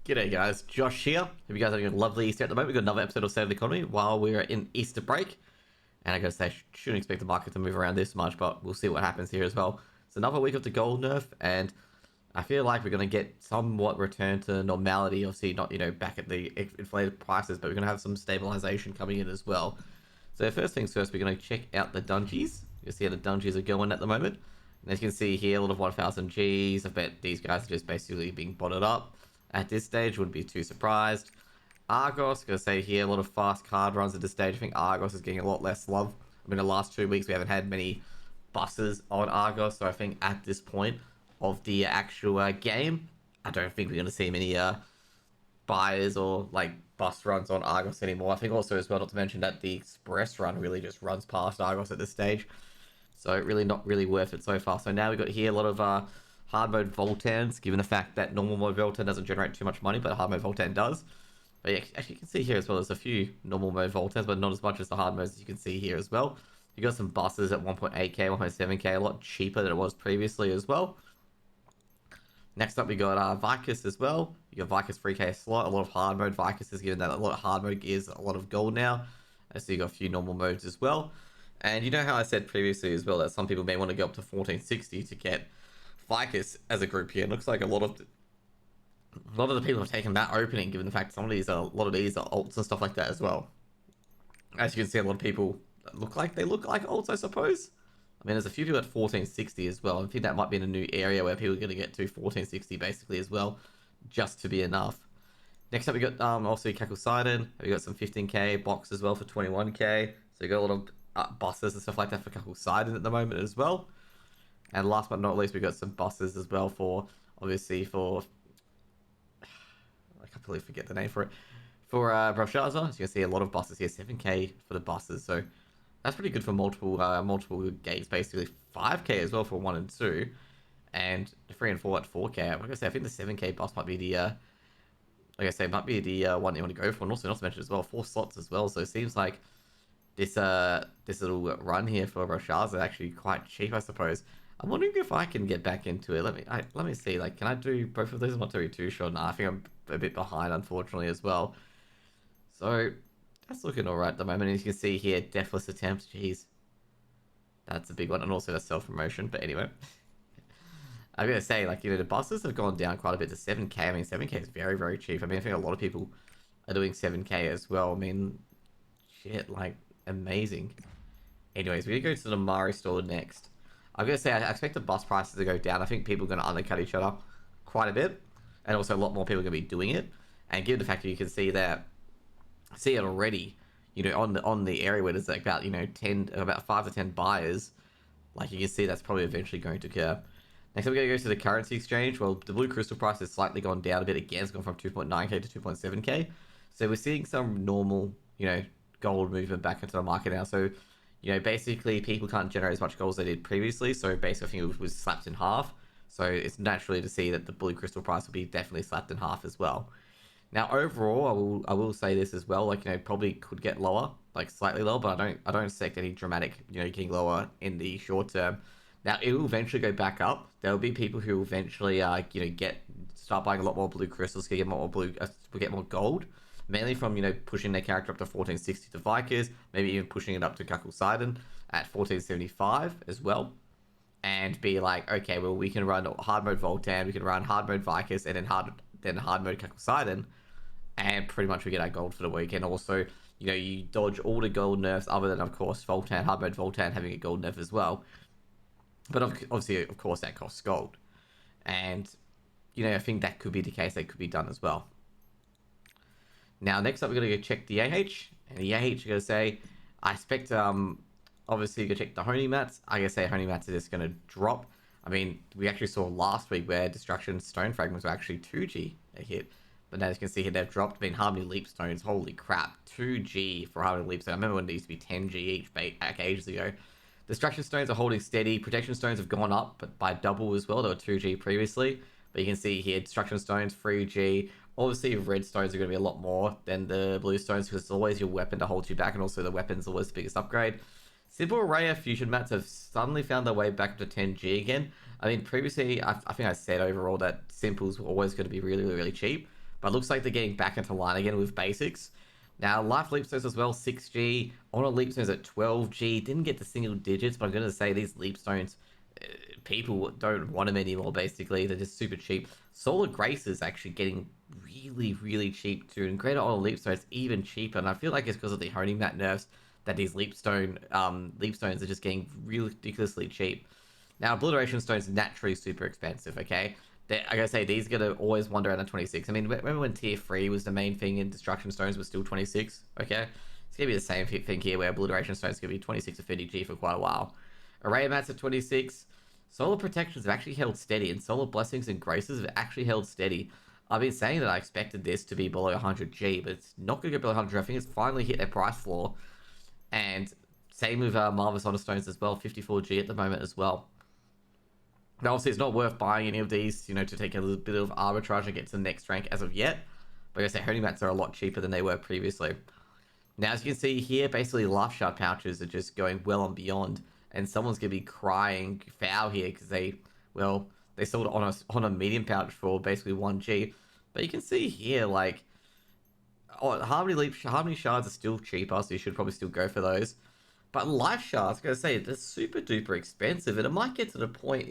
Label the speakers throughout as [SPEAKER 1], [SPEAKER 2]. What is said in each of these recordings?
[SPEAKER 1] G'day guys, Josh here. Hope you guys are having a lovely Easter at the moment. We've got another episode of State of the Economy while we're in Easter break. And I gotta say, shouldn't expect the market to move around this much, but we'll see what happens here as well. It's another week of the Gold Nerf, and I feel like we're gonna get somewhat return to normality. Obviously not, back at the inflated prices, but we're gonna have some stabilization coming in as well. So first things first, we're gonna check out the dungeons. You see how the dungeons are going at the moment. And as you can see here, a lot of 1000 Gs. I bet these guys are just basically being botted up. At this stage, wouldn't be too surprised. Argos, gonna say here, a lot of fast card runs at this stage. I think Argos is getting a lot less love. I mean, the last 2 weeks we haven't had many buses on Argos, so I think at this point of the actual game, I don't think we're gonna see many buyers or like bus runs on Argos anymore. I think also as well, not to mention that the express run really just runs past Argos at this stage, so really not really worth it so far. So now we got here a lot of hard mode Voltans, given the fact that normal mode Voltan doesn't generate too much money, but hard mode Voltan does. But yeah, actually you can see here as well, there's a few normal mode Voltans, but not as much as the hard modes as you can see here as well. You got some buses at 1.8k, 1.7k, a lot cheaper than it was previously as well. Next up we got Vicus as well. You got Vicus 3k slot, a lot of hard mode Vicuses, given that a lot of hard mode gears a lot of gold now. And so you got a few normal modes as well. And you know how I said previously as well that some people may want to go up to 1460 to get Vicus as a group here. It looks like a lot of the people have taken that opening, given the fact some of these a lot of these are alts and stuff like that as well. As you can see, a lot of people look like alts, I suppose. I mean, there's a few people at 1460 as well. I think that might be in a new area where people are going to get to 1460 basically as well, just to be enough. Next up, we got also Kakusaiden. We got some 15k box as well for 21k. So you got a lot of buses and stuff like that for Kakusaiden at the moment as well. And last but not least, we got some buses as well for, obviously, for... I completely forget the name for it. For Belshazzar, so you can see a lot of buses here, 7k for the buses. So that's pretty good for multiple gates, basically. 5k as well for 1 and 2. And 3 and 4 at 4k. Like I say, I think the 7k bus might be the... like I say, might be the one you want to go for. And also, not to mention as well, 4 slots as well. So it seems like this little run here for Belshazzar is actually quite cheap, I suppose. I'm wondering if I can get back into it. Let me see. Like, can I do both of these? I'm not really too sure. Nah, I think I'm a bit behind, unfortunately, as well. So that's looking alright at the moment. As you can see here, deathless attempts. Jeez, that's a big one, and also the self promotion. But anyway, I'm gonna say, like, the buses have gone down quite a bit to 7k. I mean, 7k is very, very cheap. I mean, I think a lot of people are doing 7k as well. I mean, shit, like, amazing. Anyways, we're gonna go to the Mari store next. I'm going to say I expect the bus prices to go down. I think people are going to undercut each other quite a bit. And also a lot more people are going to be doing it. And given the fact that you can see it already, on the area where there's like about 5 to 10 buyers, like you can see that's probably eventually going to occur. Next up, we're going to go to the currency exchange. Well, the blue crystal price has slightly gone down a bit again. It's gone from 2.9k to 2.7k. So we're seeing some normal, gold movement back into the market now. So basically people can't generate as much gold as they did previously. So basically I think it was slapped in half. So it's naturally to see that the blue crystal price will be definitely slapped in half as well. Now overall, I will say this as well. Like, probably could get lower, like slightly lower, but I don't expect any dramatic, getting lower in the short term. Now it will eventually go back up. There will be people who eventually, start buying a lot more blue crystals, get more get more gold. Mainly from, pushing their character up to 1460 to Vicus, maybe even pushing it up to Kakusaiden at 1475 as well. And be like, okay, well, we can run hard mode Voltan, we can run hard mode Vicus, and then hard mode Kakusaiden, and pretty much we get our gold for the week. And also, you dodge all the gold nerfs other than, of course, Voltan, hard mode Voltan having a gold nerf as well. But obviously, of course, that costs gold. And, I think that could be the case, that could be done as well. Now, next up, we're going to go check the AH. And the AH, you're going to say, I expect, obviously, you go check the Honey Mats. I guess say Honey Mats are just going to drop. I mean, we actually saw last week where Destruction Stone Fragments were actually 2G a hit. But now you can see here they've dropped. I mean, Harmony Leap Stones, holy crap. 2G for Harmony Leap Stones. I remember when they used to be 10G each back ages ago. Destruction Stones are holding steady. Protection Stones have gone up, but by double as well. They were 2G previously. But you can see here, Destruction Stones, 3G. Obviously, red stones are going to be a lot more than the blue stones because it's always your weapon to hold you back, and also the weapon's always the biggest upgrade. Simple Array of Fusion Mats have suddenly found their way back up to 10G again. I mean, previously, I think I said overall that Simples were always going to be really, really cheap. but it looks like they're getting back into line again with basics. Now, Life Leapstones as well, 6G. Honor Leapstones at 12G. Didn't get the single digits, but I'm going to say these Leapstones, people don't want them anymore, basically. They're just super cheap. Solar Grace is actually getting really, really cheap too. And Greater Honor Leapstones even cheaper. And I feel like it's because of the honing mat nerfs that these Leapstones are just getting really ridiculously cheap. Now, Obliteration Stones naturally super expensive, okay? Like I say, these are going to always wander around at 26. I mean, remember when Tier 3 was the main thing and Destruction Stones was still 26? Okay? It's going to be the same thing here where Obliteration Stones is going to be 26 to 30G for quite a while. Array Mats at 26. Solar Protections have actually held steady, and Solar Blessings and Graces have actually held steady. I've been saying that I expected this to be below 100G, but it's not going to go below 100. I think it's finally hit their price floor. And same with Marvelous Honor Stones as well, 54G at the moment as well. Now, obviously, it's not worth buying any of these, to take a little bit of arbitrage and get to the next rank as of yet. But like I say, honing mats are a lot cheaper than they were previously. Now, as you can see here, basically, Life Shard pouches are just going well and beyond. And someone's going to be crying foul here because they sold on a medium pouch for basically 1G. But you can see here, like, Harmony Shards are still cheaper, so you should probably still go for those. But Life Shards, I'm going to say, they're super duper expensive. And it might get to the point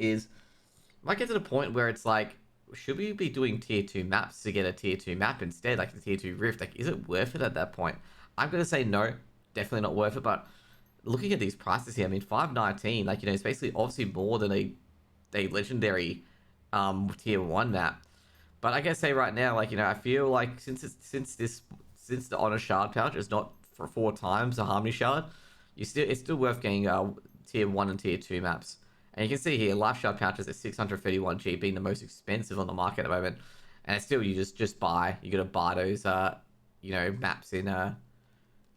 [SPEAKER 1] where it's like, should we be doing tier 2 maps to get a tier 2 map instead, like the tier 2 Rift? Like, is it worth it at that point? I'm going to say no, definitely not worth it. But looking at these prices here, I mean, 519, like, it's basically obviously more than a legendary tier 1 map. But I gotta say right now, like, I feel like since the Honor Shard pouch is not for 4 times a Harmony Shard, it's still worth getting tier 1 and tier 2 maps. And you can see here, Life Shard pouches at 631G being the most expensive on the market at the moment. And it's still, you just buy, you gotta buy those, maps in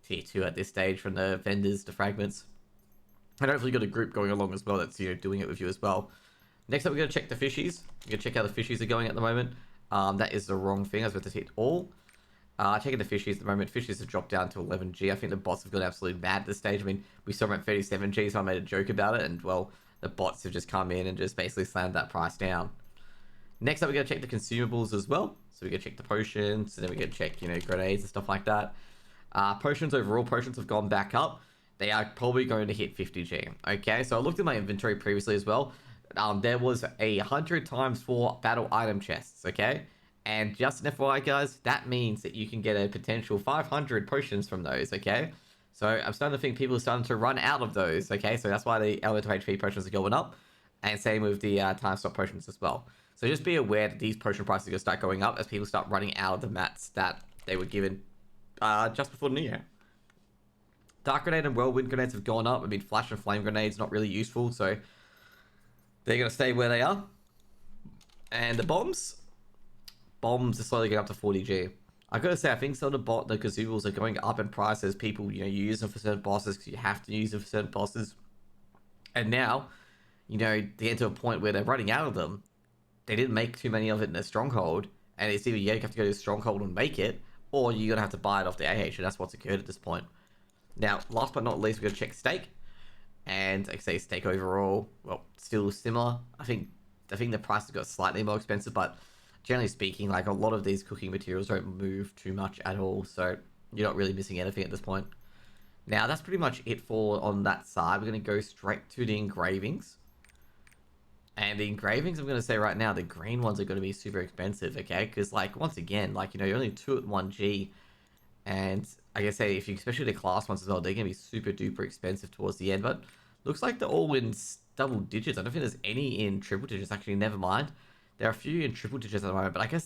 [SPEAKER 1] tier 2 at this stage from the vendors, the fragments. And hopefully you got a group going along as well that's, doing it with you as well. Next up, we're gonna check the fishies. We're gonna check how the fishies are going at the moment. That is the wrong thing. I was about to hit all. Checking the fishies at the moment. Fishies have dropped down to 11G. I think the bots have gone absolutely mad at this stage. I mean, we saw them at 37G, so I made a joke about it. And, well, the bots have just come in and just basically slammed that price down. Next up, we're going to check the consumables as well. So we're going to check the potions, and then we're going to check, grenades and stuff like that. Potions overall, potions have gone back up. They are probably going to hit 50G. Okay, so I looked at my inventory previously as well. There was 100 times 4 battle item chests, okay? And just an FYI, guys, that means that you can get a potential 500 potions from those, okay? So I'm starting to think people are starting to run out of those, okay? So that's why the elemental HP potions are going up. And same with the time stop potions as well. So just be aware that these potion prices are going to start going up as people start running out of the mats that they were given just before the new year. Dark Grenade and Whirlwind Grenades have gone up. I mean, Flash and Flame Grenades not really useful, so they're going to stay where they are. And the bombs are slowly getting up to 40G. I gotta say, I think some of the consumables are going up in price as people, use them for certain bosses because you have to use them for certain bosses. And now, they get to a point where they're running out of them. They didn't make too many of it in their stronghold, and it's either you have to go to the stronghold and make it, or you're gonna have to buy it off the AH, and that's what's occurred at this point. Now, last but not least, we're gonna check stake, and like I say, stake overall, well, still similar. I think the price has got slightly more expensive, but generally speaking, like a lot of these cooking materials don't move too much at all, so you're not really missing anything at this point. Now, that's pretty much it for on that side. We're going to go straight to the engravings. And the engravings, I'm going to say right now, the green ones are going to be super expensive, okay? Because, like, once again, like, you're only 2 at 1G. And I guess, say, especially the class ones as well, they're going to be super duper expensive towards the end. But looks like they're all in double digits. I don't think there's any in triple digits, actually, never mind. There are a few in triple digits at the moment, but I feel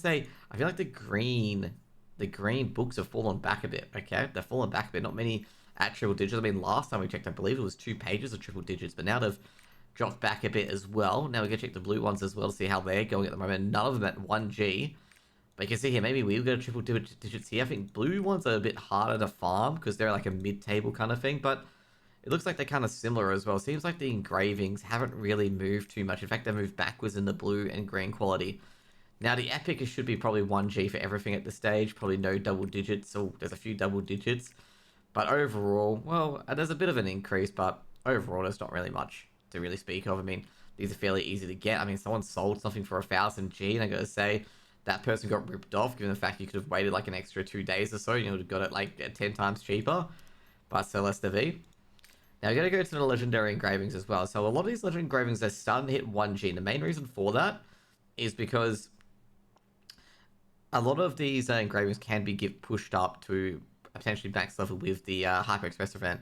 [SPEAKER 1] like the green books have fallen back a bit, okay? They've fallen back a bit, not many at triple digits. I mean, last time we checked, I believe it was 2 pages of triple digits, but now they've dropped back a bit as well. Now we're going to check the blue ones as well to see how they're going at the moment. None of them at 1G, but you can see here, maybe we'll go to triple digits here. I think blue ones are a bit harder to farm because they're like a mid-table kind of thing, but it looks like they're kind of similar as well. Seems like the engravings haven't really moved too much. In fact, they've moved backwards in the blue and green quality. Now, the epic should be probably 1G for everything at this stage. Probably no double digits. Oh, there's a few double digits. But overall, well, there's a bit of an increase, but overall, there's not really much to really speak of. I mean, these are fairly easy to get. I mean, someone sold something for 1000G, and I gotta say, that person got ripped off, given the fact you could have waited like an extra 2 days or so, you would have got it like 10 times cheaper by Celeste V. Now we're going to go to the legendary engravings as well. So a lot of these legendary engravings, they're starting to hit 1G. And the main reason for that is because a lot of these engravings can be pushed up to potentially max level with the Hyper Express event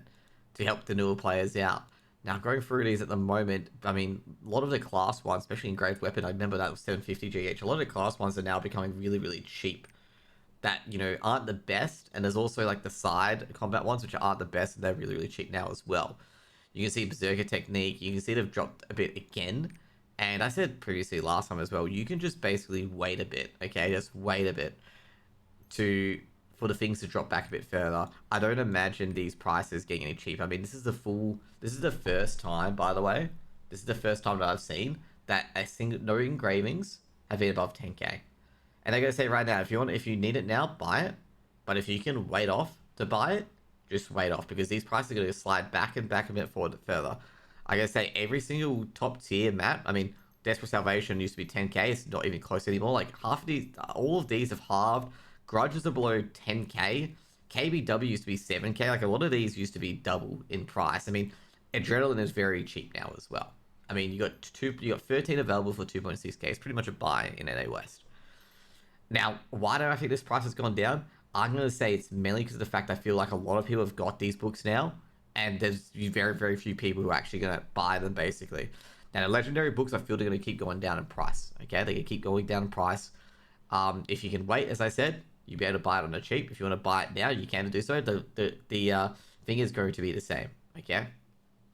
[SPEAKER 1] to help the newer players out. Now, going through these at the moment, I mean, a lot of the class ones, especially engraved weapon, I remember that was 750 GH. A lot of the class ones are now becoming really, really cheap. That, you know, aren't the best. And there's also like the side combat ones, which aren't the best, and they're really, really cheap now as well. You can see Berserker Technique. You can see they've dropped a bit again. And I said previously last time as well, you can just basically wait a bit, okay? Just wait a bit for the things to drop back a bit further. I don't imagine these prices getting any cheaper. I mean, this is the first time, by the way, this is the first time that I've seen that no engravings have been above 10k. And I gotta say right now, if you need it now, buy it. But if you can wait off to buy it, just wait off, because these prices are gonna slide back and back a bit forward further. I gotta say, every single top tier map, I mean, Desperate Salvation used to be 10k, it's not even close anymore. Like, half of these, all of these have halved. Grudges are below 10k. KBW used to be 7k. Like, a lot of these used to be double in price. I mean, Adrenaline is very cheap now as well. I mean, you got 13 available for 2.6k. It's pretty much a buy in NA West. Now, why do I think this price has gone down? I'm going to say it's mainly because of the fact I feel like a lot of people have got these books now, and there's very, very few people who are actually going to buy them, basically. Now, the legendary books, I feel they're going to keep going down in price, okay? They're going to keep going down in price. If you can wait, as I said, you'll be able to buy it on the cheap. If you want to buy it now, you can do so. The thing is going to be the same, okay?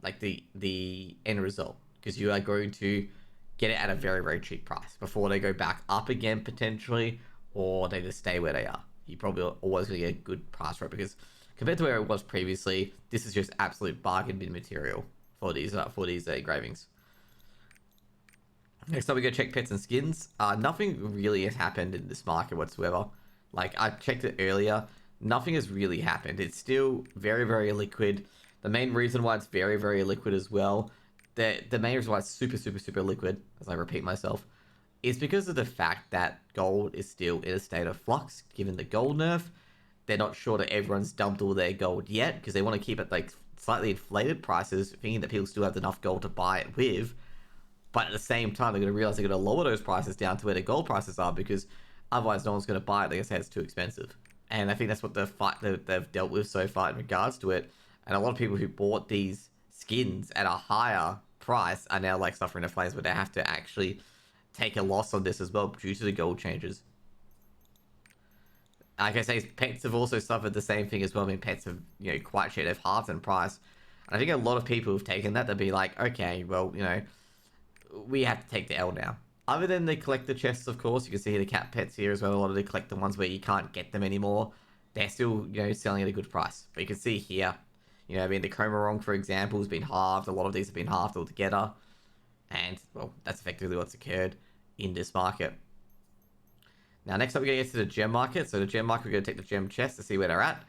[SPEAKER 1] Like, the end result, because you are going to get it at a very, very cheap price before they go back up again, potentially, or they just stay where they are. You probably are always going to get a good price for it, because compared to where it was previously, this is just absolute bargain bin material for these engravings. Next up, we go check pets and skins. Nothing really has happened in this market whatsoever. Like, I checked it earlier. Nothing has really happened. It's still very, very liquid. The main reason why it's very, very liquid as well, the main reason why it's super, super, super liquid, as I repeat myself, is because of the fact that gold is still in a state of flux, given the gold nerf. They're not sure that everyone's dumped all their gold yet, because they want to keep it like slightly inflated prices, thinking that people still have enough gold to buy it with. But at the same time, they're going to realize they're going to lower those prices down to where the gold prices are, because otherwise no one's going to buy it. They're going to say it's too expensive. And I think that's what they've dealt with so far in regards to it. And a lot of people who bought these skins at a higher price are now like suffering the flames, where they have to actually take a loss on this as well due to the gold changes. Like I say, pets have also suffered the same thing as well. I mean, pets have, you know, quite shit. They've halved in price. And I think a lot of people have taken that. They'll be like, okay, well, you know, we have to take the L now. Other than the collector chests, of course, you can see the cat pets here as well. A lot of the collector ones where you can't get them anymore, they're still, you know, selling at a good price. But you can see here, you know, I mean, the Comarong, for example, has been halved. A lot of these have been halved altogether. And, well, that's effectively what's occurred in this market. Now, next up, we're going to get to the gem market. So the gem market, we're going to take the gem chest to see where they're at.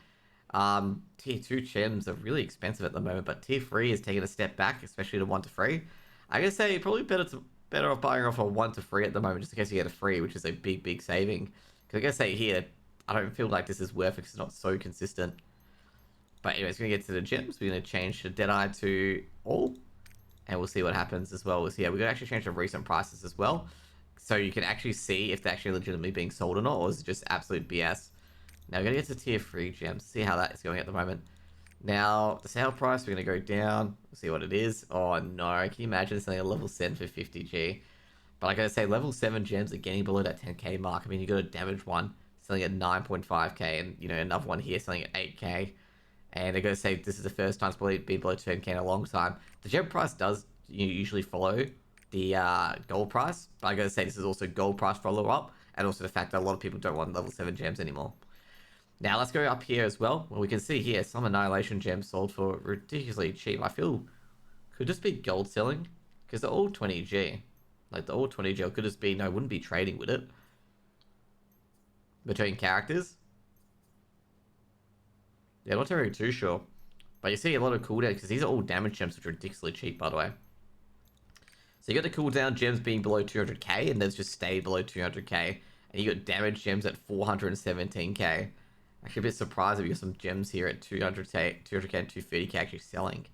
[SPEAKER 1] Tier 2 gems are really expensive at the moment, but Tier 3 is taking a step back, especially the 1 to 3. I gotta say, probably better off buying off a 1 to 3 at the moment, just in case you get a free, which is a big, big saving. Because I gotta say here, I don't feel like this is worth it because it's not so consistent. But anyways, we're going to get to the gems. We're going to change the Deadeye to all. And we'll see what happens as well. We're going to actually change the recent prices as well. So you can actually see if they're actually legitimately being sold or not, or is it just absolute BS. Now we're going to get to tier 3 gems, see how that is going at the moment. Now, the sale price, we're going to go down. We'll see what it is. Oh no, can you imagine selling a level 7 for 50G? But I gotta say, level 7 gems are getting below that 10k mark. I mean, you got a damaged one selling at 9.5k, and you know, another one here selling at 8k. And I gotta say, this is the first time it's probably been below 10k in a long time. The gem price does usually follow the gold price, but I gotta say, this is also gold price follow up, and also the fact that a lot of people don't want level 7 gems anymore. Now let's go up here as well. Well, we can see here some Annihilation gems sold for ridiculously cheap. I feel could just be gold selling, because they're all 20g. Like, the all 20g could just be, no, wouldn't be trading with it between characters. Yeah, not very too sure. But you see a lot of cooldown, because these are all damage gems, which are ridiculously cheap, by the way. So you got the cooldown gems being below 200k, and those just stay below 200k. and you got damage gems at 417k. Actually, a bit surprised if you got some gems here at 200k, 200k, and 230k actually selling.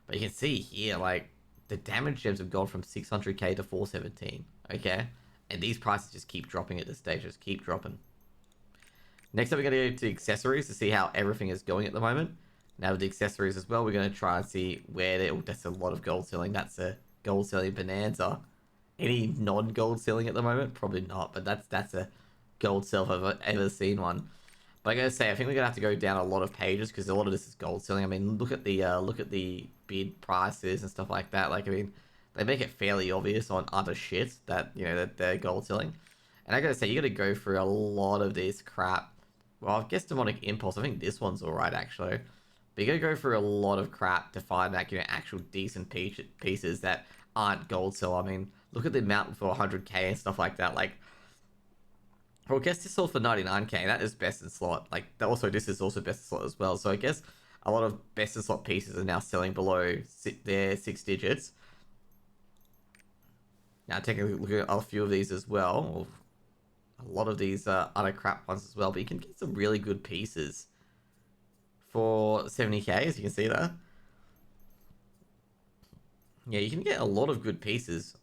[SPEAKER 1] But you can see here, like, the damage gems have gone from 600k to 417. Okay, and these prices just keep dropping at this stage, just keep dropping. Next up, we're going to go to accessories to see how everything is going at the moment. Now with the accessories as well, we're going to try and see where there. Oh, that's a lot of gold selling. That's a gold selling bonanza. Any non-gold selling at the moment? Probably not, but that's a gold sell if I've ever seen one. But I gotta say, I think we're gonna have to go down a lot of pages because a lot of this is gold selling. I mean, look at the bid prices and stuff like that. Like, I mean, they make it fairly obvious on other shit that that they're gold selling. And I gotta say, you gotta go through a lot of this crap. Well, I guess demonic impulse. I think this one's alright actually. But you gotta go through a lot of crap to find like actual decent pieces that aren't gold sell. I mean, look at the amount for 100k and stuff like that. Like, well, I guess this sold for 99k. That is best in slot. Like, also this is also best in slot as well. So I guess a lot of best in slot pieces are now selling below their 6 digits. Now taking a look at a few of these as well. A lot of these other crap ones as well. But you can get some really good pieces for 70k, as you can see there. Yeah, you can get a lot of good pieces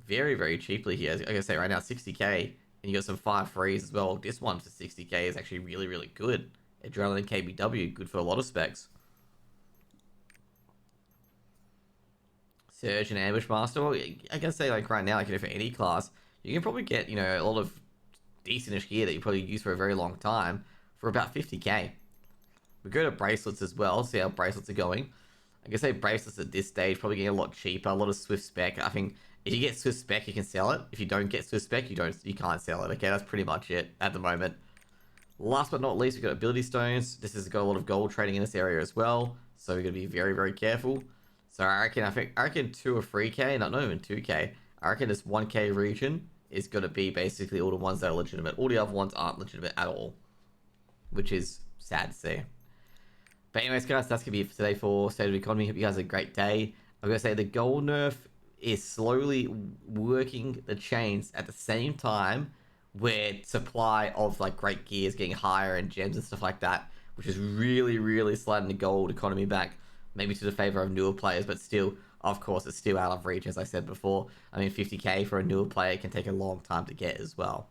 [SPEAKER 1] very, very cheaply here. Like I say, right now, 60k. And you got some 5-3s as well. This one for 60k is actually really, really good. Adrenaline KBW, good for a lot of specs. Surge and Ambush Master. Well, I can say, like, right now, like, for any class, you can probably get, a lot of decentish gear that you probably use for a very long time for about 50k. We go to bracelets as well, see how bracelets are going. I can say bracelets at this stage probably getting a lot cheaper, a lot of Swift spec. I think if you get Swift spec, you can sell it. If you don't get Swift spec, you can't sell it. Okay, that's pretty much it at the moment. Last but not least, we've got ability stones. This has got a lot of gold trading in this area as well, so we're gonna be very, very careful. So I reckon 2 or 3k, not even 2k. I reckon this 1k region is gonna be basically all the ones that are legitimate. All the other ones aren't legitimate at all, which is sad to see. But anyways, guys, that's going to be it for today for State of the Economy. Hope you guys have a great day. I'm going to say the Gold Nerf is slowly working the chains at the same time where supply of like great gear is getting higher and gems and stuff like that, which is really, really sliding the gold economy back, maybe to the favor of newer players, but still, of course, it's still out of reach, as I said before. I mean, 50k for a newer player can take a long time to get as well.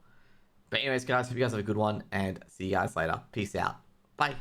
[SPEAKER 1] But anyways, guys, hope you guys have a good one, and see you guys later. Peace out. Bye.